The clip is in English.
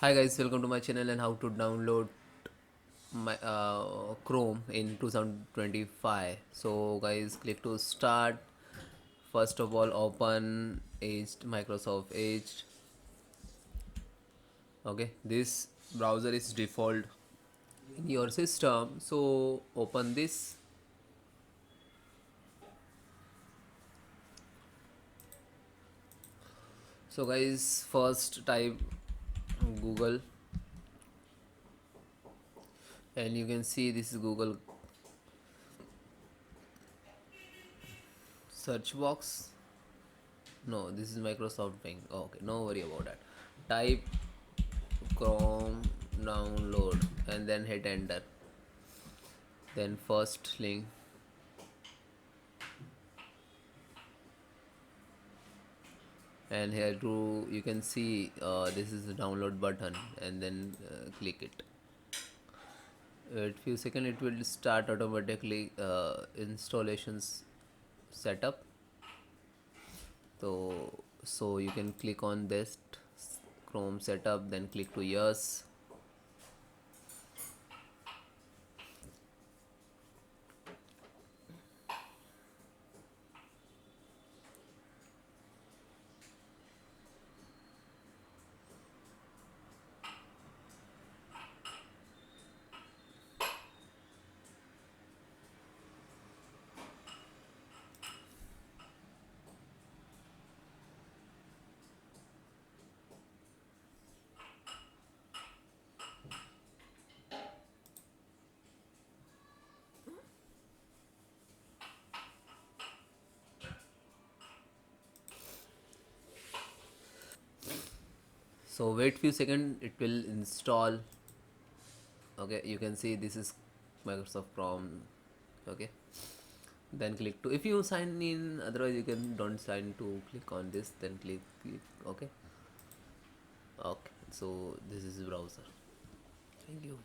Hi guys, welcome to my channel and how to download my Chrome in 2025. So guys, click to start. First of all, open Edge, Microsoft Edge. Okay, this browser is default in your system. So open this. So guys, first type Google, and you can see this is Google search box. No, this is Microsoft Bing. Okay, no worry about that. Type Chrome download and then hit enter. Then first link, and here to you can see this is the download button, and then click it. Wait few seconds, it will start automatically installations setup. So you can click on this Chrome setup, then click to yes. So wait few seconds, it will install. Okay, you can see this is Microsoft Chrome. Okay, then click to, if you sign in, otherwise you can don't sign to, click on this, then click. Okay, okay, so this is browser. Thank you.